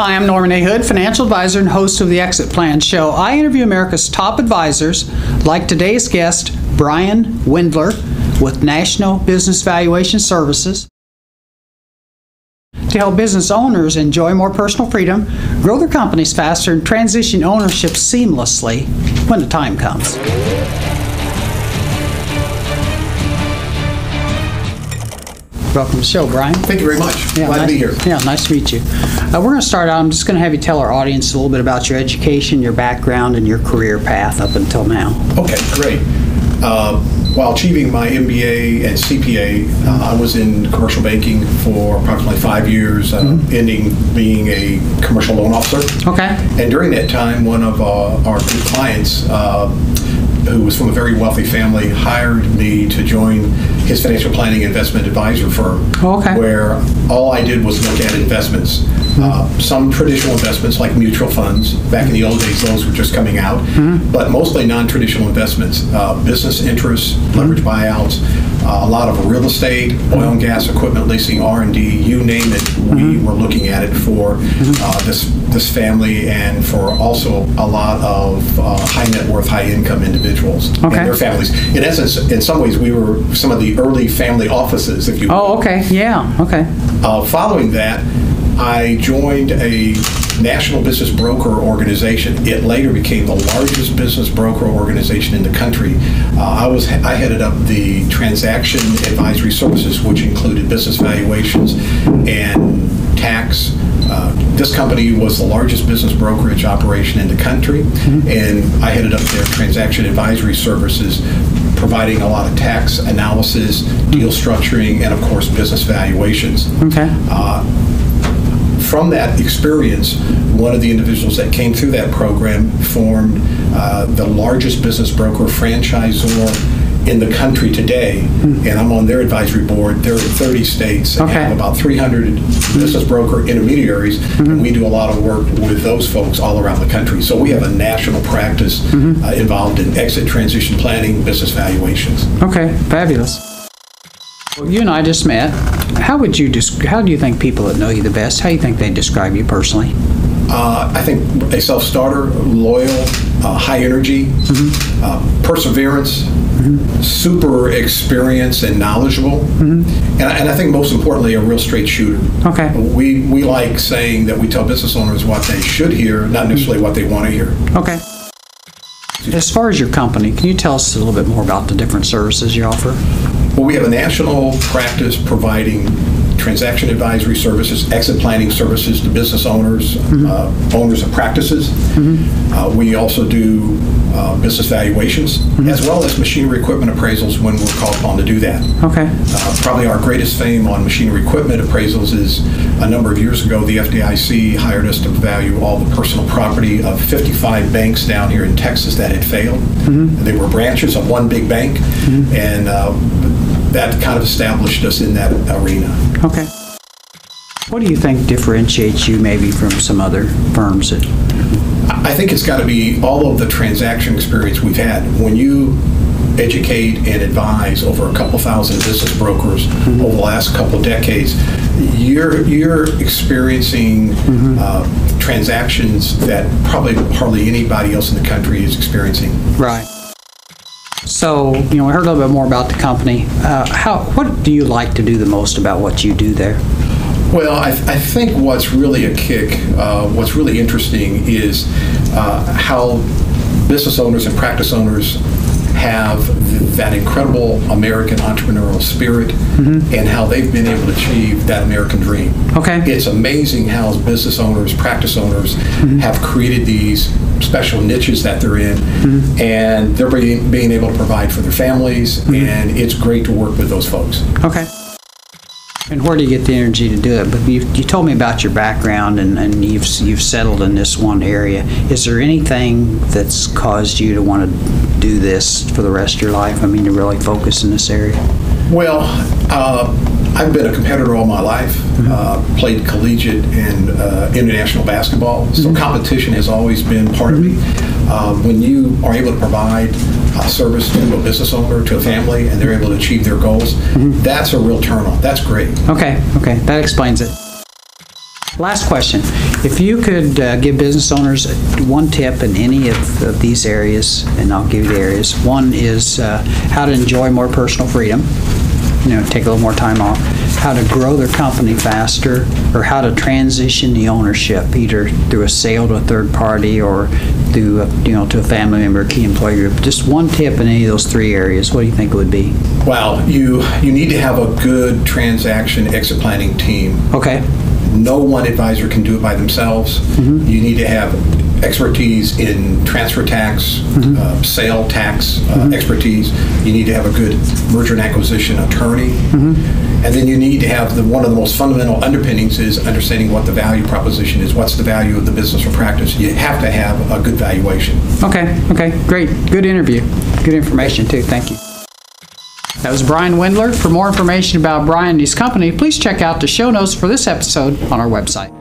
Hi, I'm Norman A. Hood, financial advisor and host of the Exit Plan Show. I interview America's top advisors, like today's guest, Brian Wendler, with National Business Valuation Services, to help business owners enjoy more personal freedom, grow their companies faster, and transition ownership seamlessly when the time comes. Welcome to the show, Brian. Thank you very much. Glad to be here. Yeah, nice to meet you. We're going to start out. I'm just going to have you tell our audience a little bit about your education, your background, and your career path up until now. Okay, great. While achieving my MBA and CPA, I was in commercial banking for approximately 5 years, ending being a commercial loan officer. Okay. And during that time, one of our good clients, who was from a very wealthy family, hired me to join his financial planning investment advisor firm, where all I did was look at investments. Some traditional investments like mutual funds. Back in the old days, those were just coming out, but mostly non-traditional investments, business interests, leverage buyouts, a lot of real estate, oil and gas equipment leasing, R&D, you name it. We were looking at it for this family, and for also a lot of high net worth, high income individuals and their families. In essence, in some ways, we were some of the early family offices, if you will. Oh, okay. Yeah. Okay. Following that, I joined a national business broker organization. It later became the largest business broker organization in the country. I headed up the transaction advisory services, which included business valuations and tax. This company was the largest business brokerage operation in the country, and I headed up their transaction advisory services, providing a lot of tax analysis, deal structuring, and of course business valuations. Okay. From that experience, one of the individuals that came through that program formed the largest business broker franchisor in the country today, and I'm on their advisory board. They're in 30 states and have about 300 business broker intermediaries, and we do a lot of work with those folks all around the country. So we have a national practice involved in exit transition planning, business valuations. Okay, fabulous. Well, you and I just met. How do you think people that know you the best, how do you think they describe you personally? I think a self-starter, loyal, high energy, perseverance, super experienced and knowledgeable, and I think most importantly, a real straight shooter. Okay. We like saying that we tell business owners what they should hear, not necessarily what they want to hear. Okay. As far as your company, can you tell us a little bit more about the different services you offer? Well, we have a national practice providing transaction advisory services, exit planning services to business owners, owners of practices. We also do business valuations, as well as machinery equipment appraisals when we're called upon to do that. Okay. Probably our greatest fame on machinery equipment appraisals is a number of years ago, the FDIC hired us to value all the personal property of 55 banks down here in Texas that had failed. They were branches of one big bank, and that kind of established us in that arena. Okay. What do you think differentiates you maybe from some other firms? I think it's got to be all of the transaction experience we've had. When you educate and advise over a couple thousand business brokers over the last couple decades, you're experiencing transactions that probably hardly anybody else in the country is experiencing. Right. So, we heard a little bit more about the company. What do you like to do the most about what you do there? Well, I think what's really a kick, what's really interesting is how business owners and practice owners have that incredible American entrepreneurial spirit and how they've been able to achieve that American dream. Okay. It's amazing how business owners, practice owners have created these special niches that they're in, and they're being able to provide for their families, and it's great to work with those folks. Okay. And where do you get the energy to do it? But you told me about your background, and you've settled in this one area. Is there anything that's caused you to want to do this for the rest of your life? I mean, to really focus in this area? Well, I've been a competitor all my life, played collegiate and international basketball, so competition has always been part of me. When you are able to provide service to a business owner, to a family, and they're able to achieve their goals, that's a real turn on. That's great. Okay, that explains it. Last question. If you could give business owners one tip in any of these areas, and I'll give you the areas. One is how to enjoy more personal freedom, take a little more time off, how to grow their company faster, or how to transition the ownership, either through a sale to a third party or through to a family member, key employee group. Just one tip in any of those three areas. What do you think it would be? Well, you need to have a good transaction exit planning team. Okay. No one advisor can do it by themselves. Mm-hmm. You need to have expertise in transfer tax, sale tax expertise. You need to have a good merger and acquisition attorney. And then you need to have one of the most fundamental underpinnings is understanding what the value proposition is. What's the value of the business or practice? You have to have a good valuation. Okay, great. Good interview. Good information, too. Thank you. That was Brian Wendler. For more information about Brian and his company, please check out the show notes for this episode on our website.